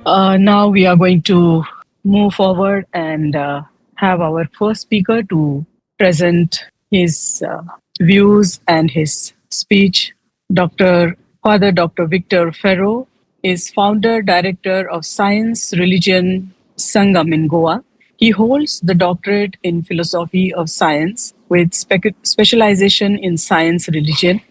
Now we are going to move forward and have our first speaker to present his views and his speech. Father Dr. Victor Ferro is founder director of Science Religion Sangam in Goa. He holds the doctorate in philosophy of science with specialization in science religion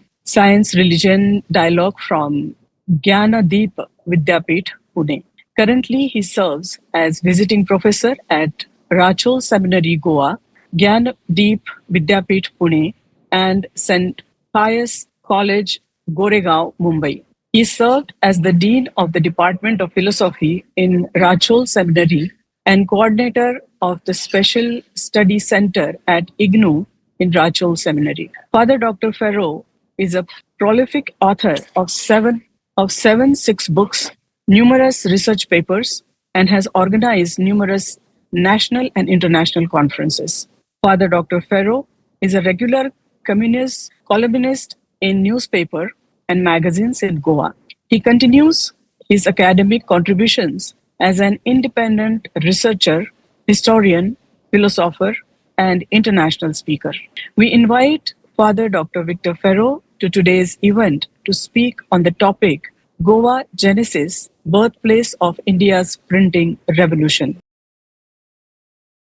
dialogue from Gyanadeep Vidyapith, Pune. Currently, he serves as visiting professor at Rachol Seminary, Goa, Gyanadeep Vidyapith, Pune, and St. Pius College, Goregaon, Mumbai. He served as the Dean of the Department of Philosophy in Rachol Seminary and coordinator of the Special Study Center at IGNU in Rachol Seminary. Father Dr. Ferro is a prolific author of six books, numerous research papers, and has organized numerous national and international conferences. Father Dr. Ferro is a regular columnist in newspaper and magazines in Goa. He continues his academic contributions as an independent researcher, historian, philosopher, and international speaker. We invite Father Dr. Victor Ferro to today's event to speak on the topic Goa Genesis, Birthplace of India's Printing Revolution.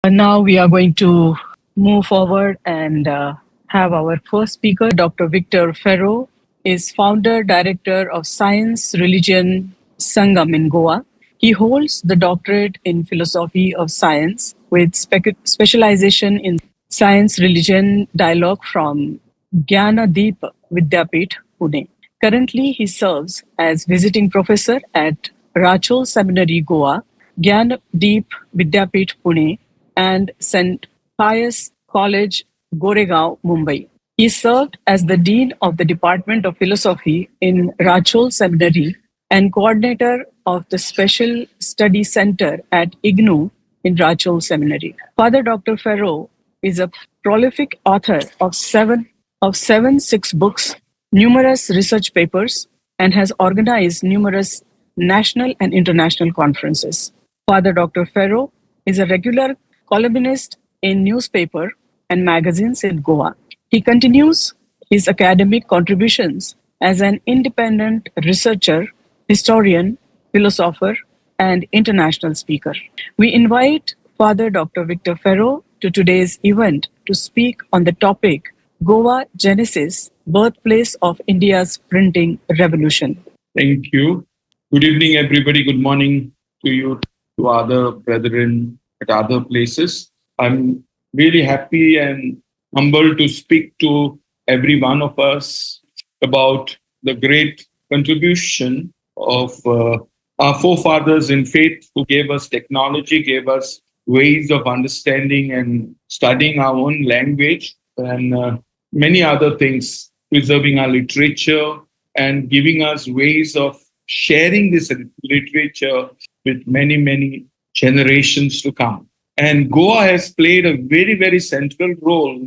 Now we are going to move forward and have our first speaker. Dr. Victor Ferro is founder director of Science Religion Sangam in Goa. He holds the doctorate in philosophy of science with specialization in science religion dialogue from Gyanadeep Vidyapith, Pune. Currently, he serves as visiting professor at Rachol Seminary, Goa, Gyanadeep Vidyapith, Pune, and St. Pius College, Goregaon, Mumbai. He served as the Dean of the Department of Philosophy in Rachol Seminary and coordinator of the Special Study Center at IGNU in Rachol Seminary. Father Dr. Ferro is a prolific author of six books, numerous research papers, and has organized numerous national and international conferences. Father Dr. Ferro is a regular columnist in newspaper and magazines in Goa. He continues his academic contributions as an independent researcher, historian, philosopher, and international speaker. We invite Father Dr. Victor Ferro to today's event to speak on the topic Goa Genesis, Birthplace of India's Printing Revolution. Thank you. Good evening, everybody. Good morning to you, to other brethren at other places. I'm really happy and humbled to speak to every one of us about the great contribution of our forefathers in faith who gave us technology, gave us ways of understanding and studying our own language and many other things, preserving our literature and giving us ways of sharing this literature with many, many generations to come. And Goa has played a very, very central role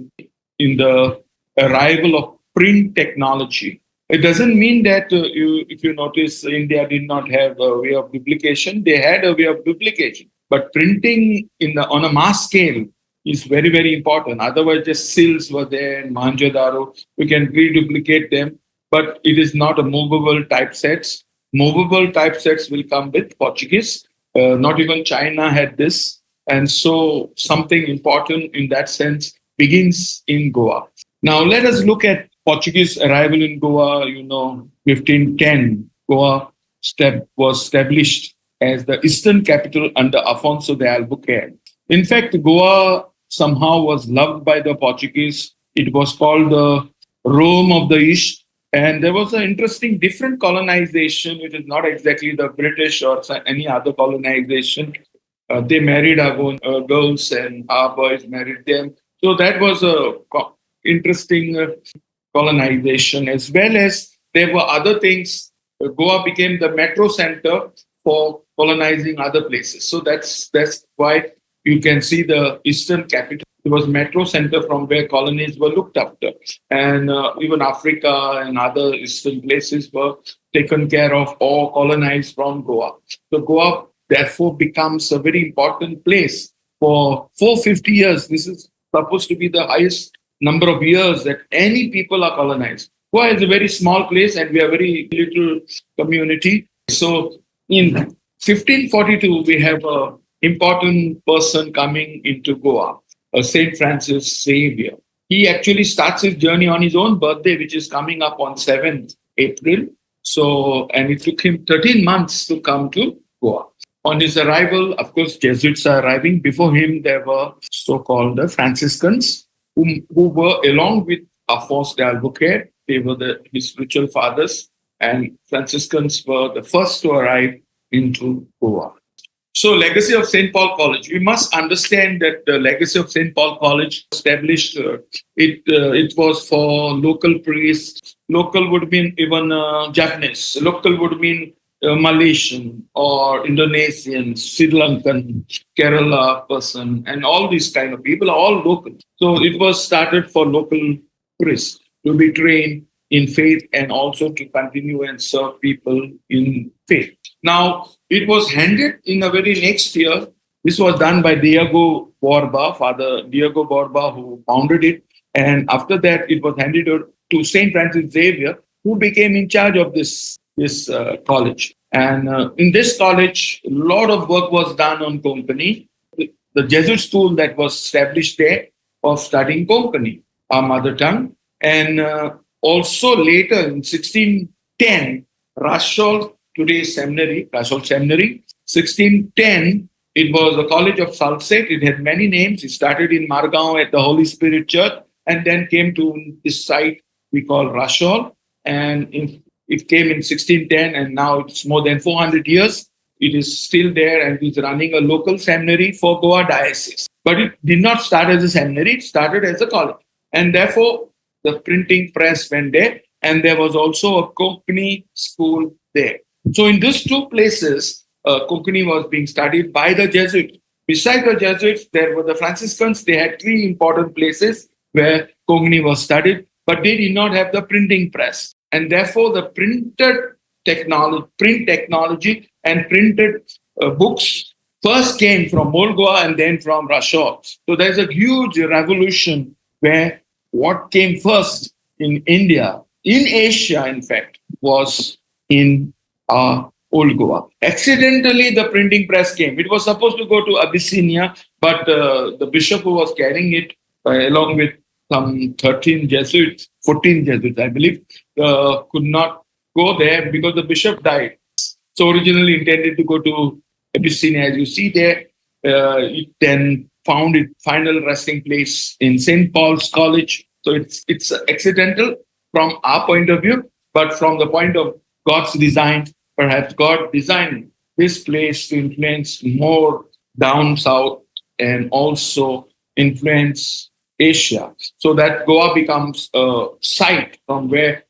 in the arrival of print technology. It doesn't mean that if you notice, India did not have a way of duplication. They had a way of duplication. But printing on a mass scale is very, very important. Otherwise, just seals were there in Mohenjo-daro. We can reduplicate them, but it is not a movable typesets. Movable typesets will come with Portuguese. Not even China had this. And so something important in that sense begins in Goa. Now, let us look at Portuguese arrival in Goa. 1510, Goa was established as the eastern capital under Afonso de Albuquerque. In fact, Goa somehow was loved by the Portuguese. It was called the Rome of the East. And there was an interesting different colonization, which is not exactly the British or any other colonization. They married our own girls and our boys married them. So that was a interesting colonization, as well as there were other things. Goa became the metro center for colonizing other places. So that's why you can see the eastern capital It was metro center from where colonies were looked after, and even Africa and other eastern places were taken care of or colonized from Goa. So Goa therefore becomes a very important place for 450 years. This is supposed to be the highest number of years that any people are colonized. Goa is a very small place and we are very little community. So in 1542, we have a important person coming into Goa, Saint Francis Xavier. He actually starts his journey on his own birthday, which is coming up on 7th April. So, and it took him 13 months to come to Goa. On his arrival, of course, Jesuits are arriving. Before him, there were so-called Franciscans, who were along with Afonso de Albuquerque. They were his spiritual fathers, and Franciscans were the first to arrive into Goa. So, legacy of St. Paul College. We must understand that the legacy of St. Paul College established. It was for local priests. Local would mean even Japanese. Local would mean Malaysian or Indonesian, Sri Lankan, Kerala person, and all these kind of people are all local. So it was started for local priests to be trained in faith and also to continue and serve people in faith. Now, it was handed in a very next year. This was done by Diego Borba, Father Diego Borba, who founded it. And after that, it was handed over to St. Francis Xavier, who became in charge of this college. And in this college, a lot of work was done on Konkani. The Jesuit school that was established there of studying Konkani, our mother tongue. And also later in 1610, Rashol, today's seminary, Rashol Seminary, 1610, it was a college of Salsette. It had many names. It started in Margao at the Holy Spirit Church and then came to this site we call Rashol. And it came in 1610 and now it's more than 400 years. It is still there and is running a local seminary for Goa Diocese. But it did not start as a seminary, it started as a college. And therefore, the printing press went there and there was also a Konkani school there. So in these two places, Konkani was being studied by the Jesuits. Besides the Jesuits, there were the Franciscans. They had three important places where Konkani was studied, but they did not have the printing press. And therefore, the print technology and printed books first came from Goa and then from Russia. So there's a huge revolution where what came first in India, in Asia, in fact, was in Old Goa. Accidentally, the printing press came. It was supposed to go to Abyssinia, but the bishop who was carrying it, along with some 13 Jesuits, 14 Jesuits, I believe, could not go there because the bishop died. So originally intended to go to Abyssinia, as you see there. It then found its final resting place in St. Paul's College. So it's accidental from our point of view, but from the point of God's design, perhaps God designed this place to influence more down south and also influence Asia, so that Goa becomes a site from where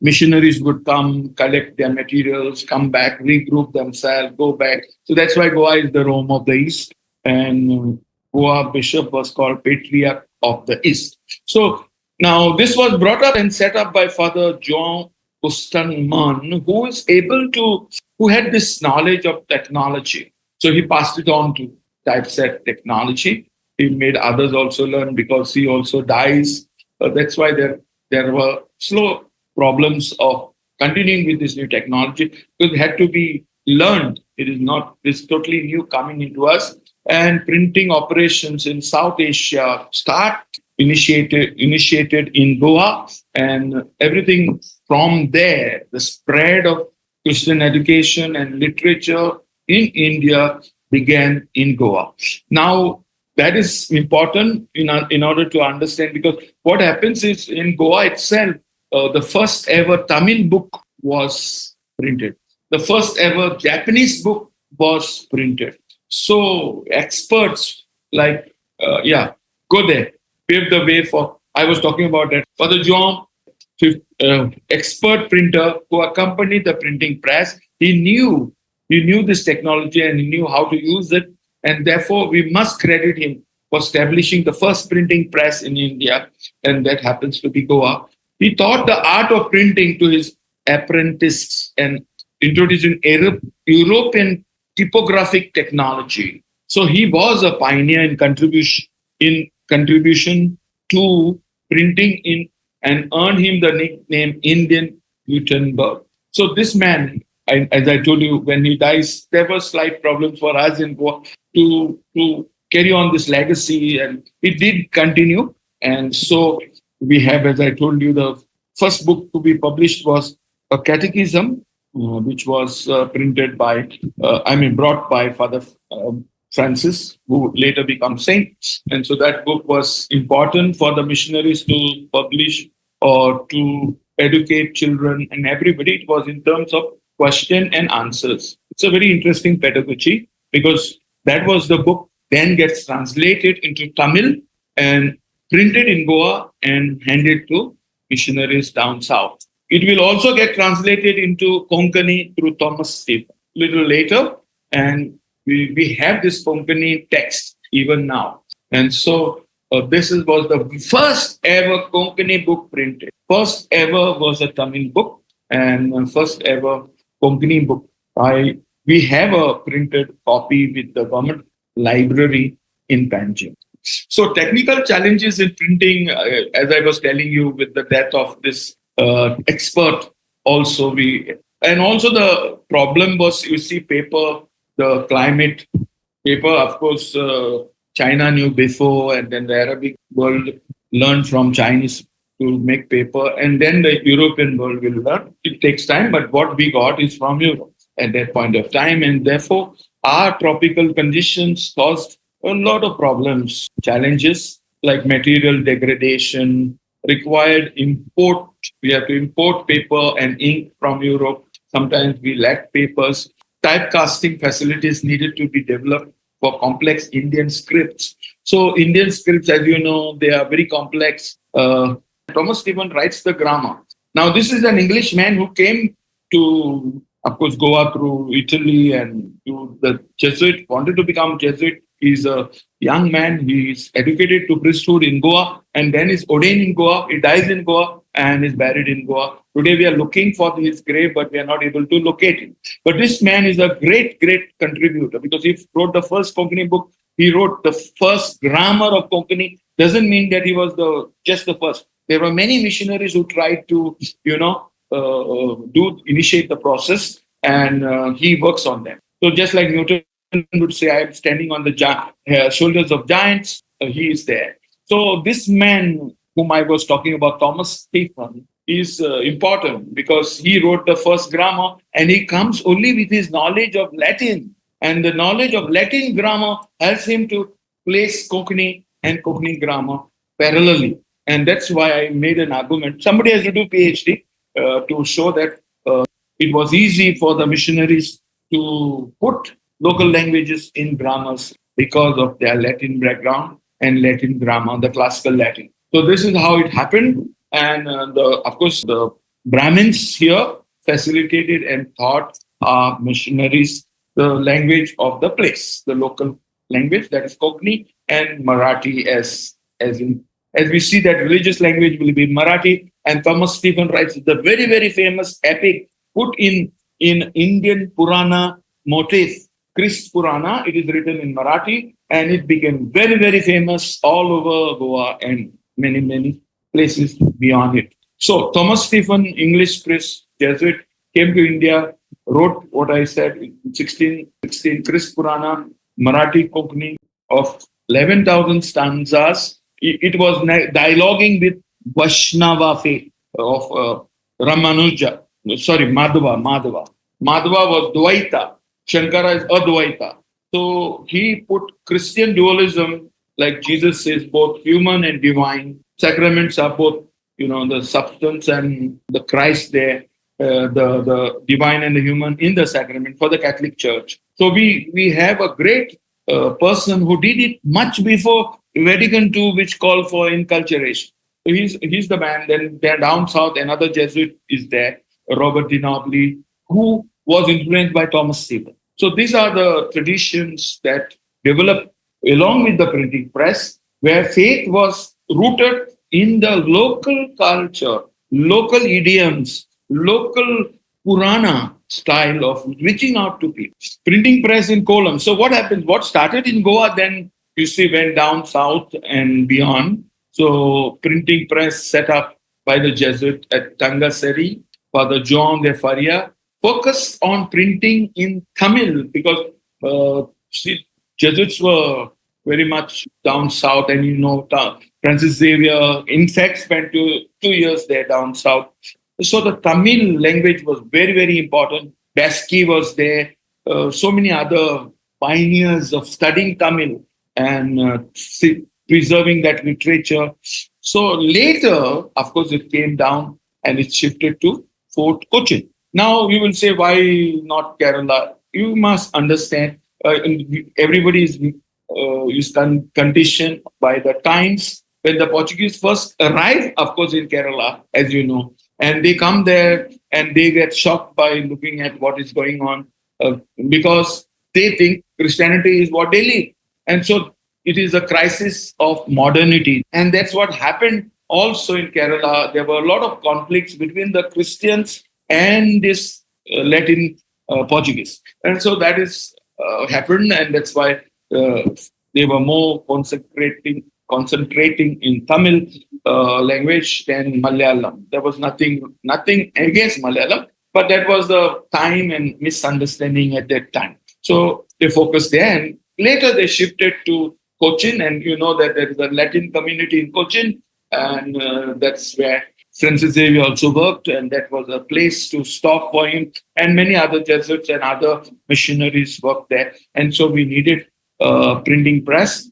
missionaries would come, collect their materials, come back, regroup themselves, go back. So that's why Goa is the Rome of the East, and Goa bishop was called Patriarch of the East. So now this was brought up and set up by Father John Osterman, who had this knowledge of technology. So he passed it on to typeset technology. He made others also learn because he also dies. That's why there were slow problems of continuing with this new technology because it had to be learned. It is not this totally new coming into us. And printing operations in South Asia initiated in Goa, and everything from there, the spread of Christian education and literature in India began in Goa. Now, that is important in order to understand, because what happens is in Goa itself, the first ever Tamil book was printed. The first ever Japanese book was printed. So experts like, go there, pave the way for, I was talking about that. Father John, expert printer who accompanied the printing press, he knew this technology and he knew how to use it. And therefore, we must credit him for establishing the first printing press in India, and that happens to be Goa. He taught the art of printing to his apprentices and introducing European typographic technology. So he was a pioneer in contribution to printing in and earned him the nickname Indian Gutenberg. So this man, as I told you, when he dies, there were slight problems for us in Goa to carry on this legacy, and it did continue. And so we have, as I told you, the first book to be published was a catechism, which was printed by, brought by Father Francis, who later became saint. And so that book was important for the missionaries to publish or to educate children and everybody. It was in terms of question and answers. It's a very interesting pedagogy because that was the book then gets translated into Tamil and printed in Goa and handed to missionaries down south. It will also get translated into Konkani through Thomas Stephen little later, and we have this Konkani text even now. And so was the first ever Konkani book printed. First ever was a Tamil book, and first ever Konkani book. We have a printed copy with the government library in Panjim. So technical challenges in printing, as I was telling you, with the death of this expert, and also the problem was, you see, paper, the climate paper, of course, China knew before, and then the Arabic world learned from Chinese to make paper, and then the European world will learn. It takes time, but what we got is from Europe at that point of time, and therefore our tropical conditions caused a lot of problems, challenges like material degradation, required import. We have to import paper and ink from Europe. Sometimes we lack papers. Typecasting facilities needed to be developed for complex Indian scripts. So Indian scripts, as you know, they are very complex. Thomas Stephen writes the grammar. Now, this is an Englishman who came to, of course, Goa through Italy and to the Jesuit, wanted to become Jesuit. He's a young man. He's educated to priesthood in Goa and then is ordained in Goa. He dies in Goa and is buried in Goa. Today we are looking for his grave, but we are not able to locate him. But this man is a great, great contributor because he wrote the first Konkani book. He wrote the first grammar of Konkani. Doesn't mean that he was just the first. There were many missionaries who tried to, initiate the process, and he works on them. So just like Newton would say, I am standing on the shoulders of giants, he is there. So this man whom I was talking about, Thomas Stephen, is important because he wrote the first grammar and he comes only with his knowledge of Latin. And the knowledge of Latin grammar helps him to place Konkani and Konkani grammar parallelly. And that's why I made an argument. Somebody has to do PhD to show that it was easy for the missionaries to put local languages in grammars because of their Latin background and Latin grammar, the classical Latin. So this is how it happened. And of course, the Brahmins here facilitated and taught our missionaries the language of the place, the local language, that is Konkani, and Marathi as we see that religious language will be Marathi. And Thomas Stephen writes the very, very famous epic put in Indian Purana motif, Christ Purana. It is written in Marathi and it became very, very famous all over Goa and many, many places beyond it. So Thomas Stephen, English priest, Jesuit, came to India, wrote what I said in 1616, Christ Purana, Marathi Konkani of 11,000 stanzas. It was dialoguing with Vaishnava faith of Ramanuja. Madhava. Madhava was Dvaita. Shankara is Advaita. So he put Christian dualism, like Jesus says, both human and divine. Sacraments are both, the substance and the Christ there, the divine and the human in the sacrament for the Catholic Church. So we have a great person who did it much before Vatican II, which called for inculturation. So he's the man. Then there down south, another Jesuit is there, Robert de Nobly, who was influenced by Thomas Stephen. So these are the traditions that developed along with the printing press, where faith was rooted in the local culture, local idioms, local Purana style of reaching out to people. Printing press in Kollam. So what happens? What started in Goa then you see went down south and beyond. So printing press set up by the Jesuit at Tangaseri, Father John de Faria, focused on printing in Tamil because see, Jesuits were very much down south, and Francis Xavier, in fact, spent 2 years there down south. So the Tamil language was very, very important. Baski was there. So many other pioneers of studying Tamil and preserving that literature. So later, of course, it came down and it shifted to Fort Cochin. Now you will say, why not Kerala? You must understand, everybody is conditioned by the times when the Portuguese first arrived, of course, in Kerala, as you know, and they come there and they get shocked by looking at what is going on because they think Christianity is what they live. And so it is a crisis of modernity. And that's what happened also in Kerala. There were a lot of conflicts between the Christians and this Latin Portuguese. And so that is happened, and that's why uh, they were more concentrating in Tamil language than Malayalam. There was nothing against Malayalam, but that was the time and misunderstanding at that time. So they focused there, and later they shifted to Cochin, and you know that there is a Latin community in Cochin, and that's where Francis Xavier also worked, and that was a place to stop for him. And many other Jesuits and other missionaries worked there. And so we needed printing press.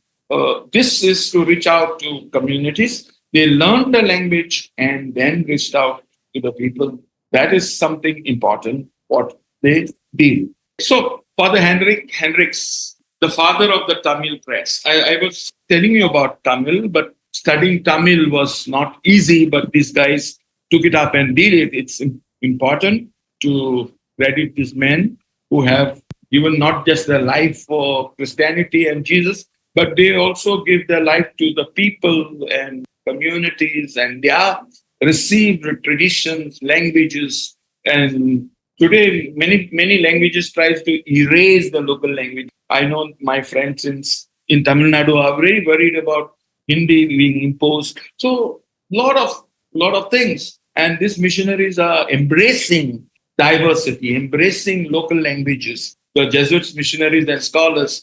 This is to reach out to communities. They learned the language and then reached out to the people. That is something important, what they did. So, Father Hendricks, the father of the Tamil press. I was telling you about Tamil, but studying Tamil was not easy, but these guys took it up and did it. It's important to credit these men who have given not just their life for Christianity and Jesus, but they also give their life to the people and communities, and they are received traditions, languages, and today many languages tries to erase the local language. I know my friends in Tamil Nadu are very worried about Hindi being imposed. So lot of things, and these missionaries are embracing diversity, embracing local languages. The Jesuits, missionaries, and scholars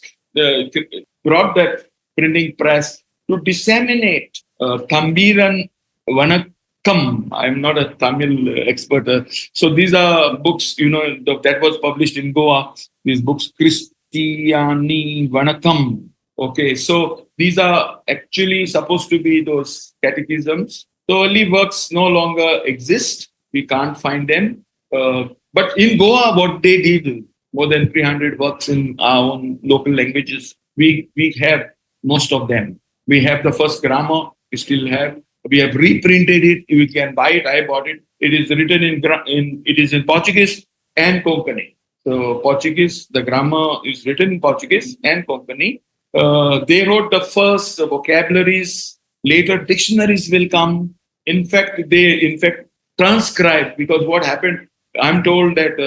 brought that printing press to disseminate Tambiran Vanakkam. I'm not a Tamil expert. So these are books, that was published in Goa. These books, Christiani Vanakkam. Okay, so these are actually supposed to be those catechisms. So early works no longer exist. We can't find them. But in Goa, what they did, more than 300 works in our own local languages, we have most of them. We have the first grammar, we still have. We have reprinted it. You can buy it. I bought it. It is written in Portuguese and Konkani. So Portuguese, the grammar is written in Portuguese and Konkani. They wrote the first vocabularies. Later dictionaries will come. They transcribed, because what happened, I'm told that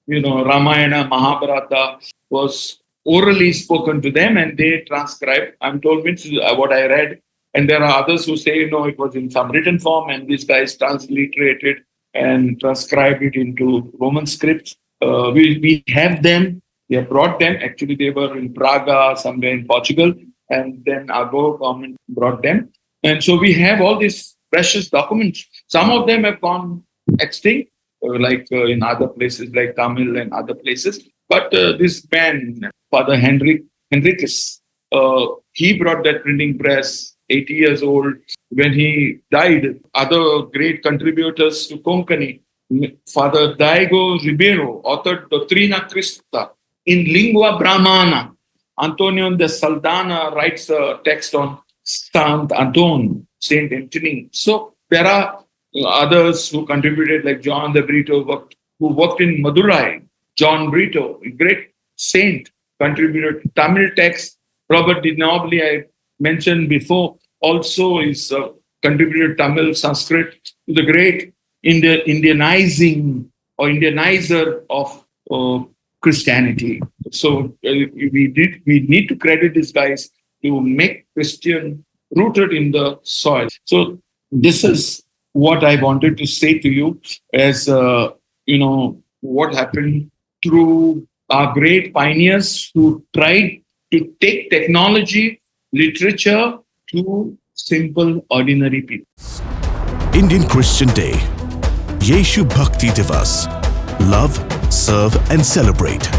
Ramayana, Mahabharata was orally spoken to them and they transcribed. I'm told means what I read. And there are others who say, no, it was in some written form and these guys transliterated and transcribed it into Roman scripts. We have them. We have brought them. Actually, they were in Praga, somewhere in Portugal. And then our government brought them. And so we have all these precious documents. Some of them have gone extinct, like in other places like Tamil and other places. But this man, Father Henricus, he brought that printing press, 80 years old. When he died, other great contributors to Konkani, Father Diego Ribeiro, authored Doctrina Christa in Lingua Brahmana. Antonio de Saldana writes a text on Saint Anthony. So there are others who contributed, like John de Brito, who worked in Madurai. John Brito, a great saint, contributed Tamil text Robert De Nobly, I mentioned before, also is contributed Tamil, Sanskrit to the great Indianizing or Indianizer of Christianity. So we need to credit these guys to make Christian rooted in the soil. So this is what I wanted to say to you as what happened through our great pioneers who tried to take technology, literature to simple, ordinary people. Indian Christian Day. Yeshu Bhakti Divas. Love, serve and celebrate.